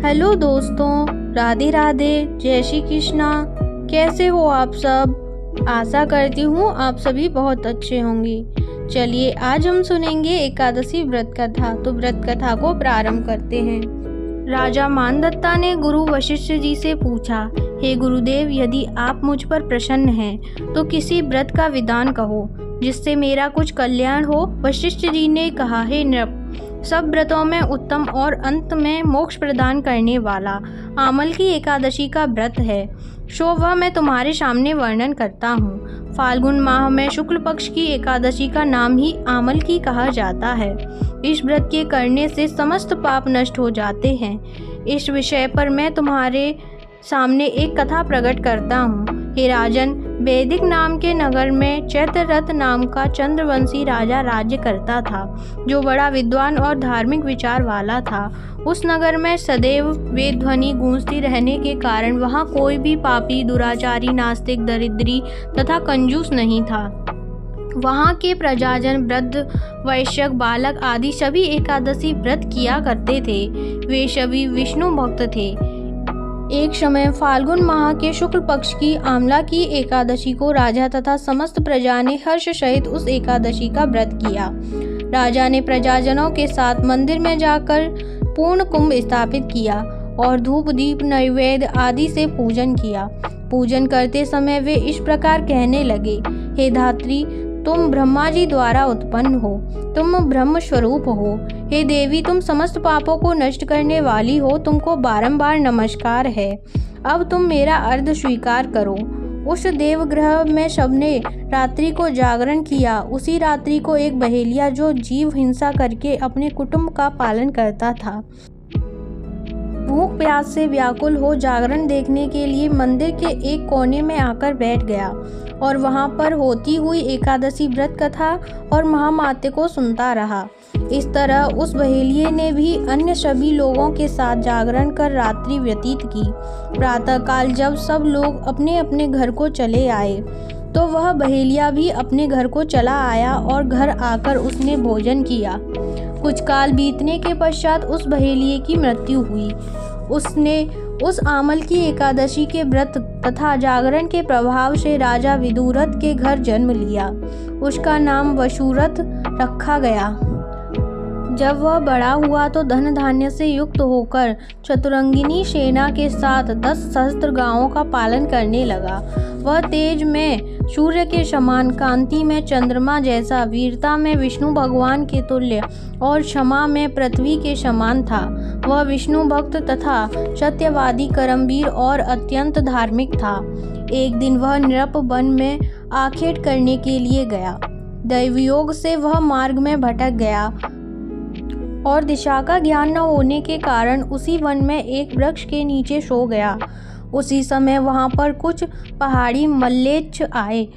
Hello दोस्तों, राधे राधे, जय श्री कृष्णा। कैसे हो आप सब? आशा करती हूँ आप सभी बहुत अच्छे होंगे। चलिए आज हम सुनेंगे एकादशी व्रत कथा। तो व्रत कथा को प्रारंभ करते हैं। राजा मानदत्ता ने गुरु वशिष्ठ जी से पूछा, हे गुरुदेव, यदि आप मुझ पर प्रसन्न हैं तो किसी व्रत का विधान कहो जिससे मेरा कुछ कल्याण हो। वशिष्ठ जी ने कहा, हे नृप, सब व्रतों में उत्तम और अंत में मोक्ष प्रदान करने वाला आमल की एकादशी का व्रत है, सो वह मैं तुम्हारे सामने वर्णन करता हूँ। फाल्गुन माह में शुक्ल पक्ष की एकादशी का नाम ही आमल की कहा जाता है। इस व्रत के करने से समस्त पाप नष्ट हो जाते हैं। इस विषय पर मैं तुम्हारे सामने एक कथा प्रकट करता हूँ। हे राजन, वैदिक नाम के नगर में चैत्ररथ नाम का चंद्रवंशी राजा राज्य करता था, जो बड़ा विद्वान और धार्मिक विचार वाला था। उस नगर में सदैव वेद ध्वनि गूंजती रहने के कारण वहाँ कोई भी पापी, दुराचारी, नास्तिक, दरिद्री तथा कंजूस नहीं था। वहाँ के प्रजाजन, वृद्ध, वैश्य, बालक आदि सभी एकादशी व्रत किया करते थे। वे सभी विष्णु भक्त थे। एक समय फाल्गुन माह के शुक्ल पक्ष की आमला की एकादशी को राजा तथा समस्त प्रजा ने हर्ष सहित उस एकादशी का व्रत किया। राजा ने प्रजाजनों के साथ मंदिर में जाकर पूर्ण कुंभ स्थापित किया और धूप, दीप, नैवेद्य आदि से पूजन किया। पूजन करते समय वे इस प्रकार कहने लगे, हे धात्री, तुम ब्रह्मा जी द्वारा उत्पन्न हो, तुम ब्रह्म स्वरूप हो। हे देवी, तुम समस्त पापों को नष्ट करने वाली हो, तुमको बारंबार नमस्कार है। अब तुम मेरा अर्घ स्वीकार करो। उस देवगृह में सबने रात्रि को जागरण किया। उसी रात्रि को एक बहेलिया, जो जीव हिंसा करके अपने कुटुंब का पालन करता था, भूख प्यास से व्याकुल हो जागरण देखने के लिए मंदिर के एक कोने में आकर बैठ गया और वहां पर होती हुई एकादशी व्रत कथा और महामात्य को सुनता रहा। इस तरह उस बहेलिये ने भी अन्य सभी लोगों के साथ जागरण कर रात्रि व्यतीत की। प्रातःकाल जब सब लोग अपने अपने घर को चले आए तो वह बहेलिया भी अपने घर को चला आया और घर आकर उसने भोजन किया। कुछ काल बीतने के पश्चात उस बहेलिये की मृत्यु हुई। उसने उस आमल की एकादशी के व्रत तथा जागरण के प्रभाव से राजा विदुरथ के घर जन्म लिया। उसका नाम वसुरथ रखा गया। जब वह बड़ा हुआ तो धन धान्य से युक्त होकर चतुरंगिनी सेना के साथ 10 सहस्त्र गांवों का पालन करने लगा। वह तेज में सूर्य के समान, कांति में चंद्रमा जैसा, वीरता में विष्णु भगवान के तुल्य और क्षमा में पृथ्वी के समान था। वह विष्णु भक्त तथा सत्यवादी, कर्मवीर और अत्यंत धार्मिक था। एक दिन वह नृप वन में आखेट करने के लिए गया। दैवयोग से वह मार्ग में भटक गया और दिशा का ज्ञान न होने के कारण उसी वन में एक वृक्ष के नीचे सो गया। उसी समय वहां पर कुछ पहाड़ी मल्लेच्छ आए।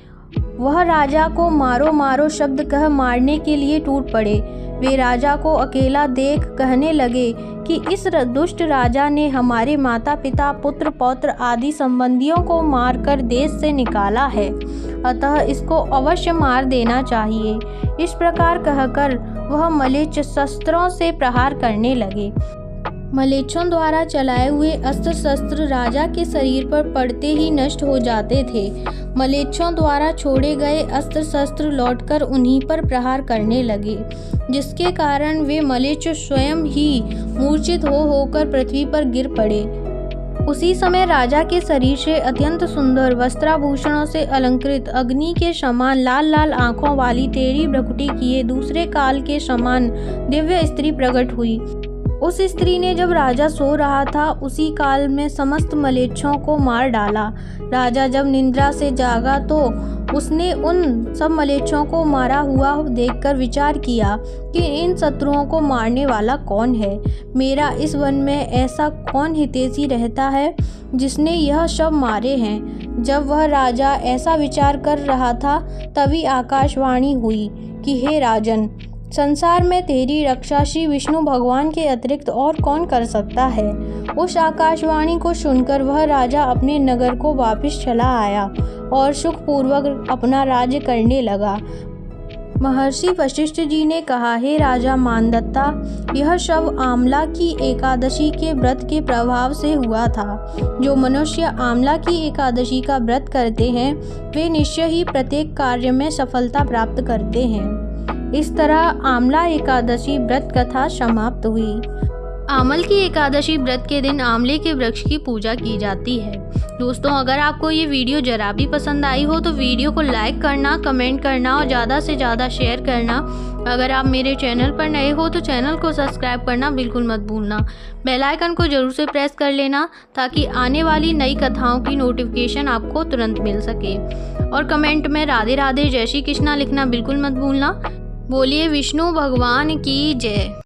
वह राजा को मारो मारो शब्द कह मारने के लिए टूट पड़े। वे राजा को अकेला देख कहने लगे कि इस दुष्ट राजा ने हमारे माता पिता, पुत्र पौत्र आदि संबंधियों को मारकर देश से निकाला है, अतः इसको अवश्य मार देना चाहिए। इस प्रकार कहकर वह मलेच्छ शस्त्रों से प्रहार करने लगे। मलेच्छों द्वारा चलाए हुए अस्त्र शस्त्र राजा के शरीर पर पड़ते ही नष्ट हो जाते थे। मलेच्छों द्वारा छोड़े गए अस्त्र शस्त्र लौटकर उन्हीं पर प्रहार करने लगे, जिसके कारण वे मलेच्छ स्वयं ही मूर्छित होकर पृथ्वी पर गिर पड़े। उसी समय राजा के शरीर से अत्यंत सुंदर, वस्त्राभूषणों से अलंकृत, अग्नि के समान लाल लाल आंखों वाली, टेढ़ी भ्रुकुटी किए दूसरे काल के समान दिव्य स्त्री प्रकट हुई। उस स्त्री ने जब राजा सो रहा था उसी काल में समस्त मलेच्छों को मार डाला। राजा जब निद्रा से जागा तो उसने उन सब मलेच्छों को मारा हुआ देखकर विचार किया कि इन शत्रुओं को मारने वाला कौन है। मेरा इस वन में ऐसा कौन हितैषी रहता है जिसने यह सब मारे हैं। जब वह राजा ऐसा विचार कर रहा था तभी आकाशवाणी हुई कि हे राजन, संसार में तेरी रक्षा श्री विष्णु भगवान के अतिरिक्त और कौन कर सकता है। उस आकाशवाणी को सुनकर वह राजा अपने नगर को वापस चला आया और सुखपूर्वक अपना राज्य करने लगा। महर्षि वशिष्ठ जी ने कहा, हे राजा मानदत्ता, यह शव आमला की एकादशी के व्रत के प्रभाव से हुआ था। जो मनुष्य आमला की एकादशी का व्रत करते हैं वे निश्चय ही प्रत्येक कार्य में सफलता प्राप्त करते हैं। इस तरह आमला एकादशी व्रत कथा समाप्त हुई। आमल की एकादशी व्रत के दिन आंवले के वृक्ष की पूजा की जाती है। दोस्तों, अगर आपको ये वीडियो जरा भी पसंद आई हो तो वीडियो को लाइक करना, कमेंट करना और ज़्यादा से ज़्यादा शेयर करना। अगर आप मेरे चैनल पर नए हो तो चैनल को सब्सक्राइब करना बिल्कुल मत भूलना। बेल आइकन को ज़रूर से प्रेस कर लेना ताकि आने वाली नई कथाओं की नोटिफिकेशन आपको तुरंत मिल सके। और कमेंट में राधे राधे जय श्री कृष्णा लिखना बिल्कुल मत भूलना। बोलिए विष्णु भगवान की जय।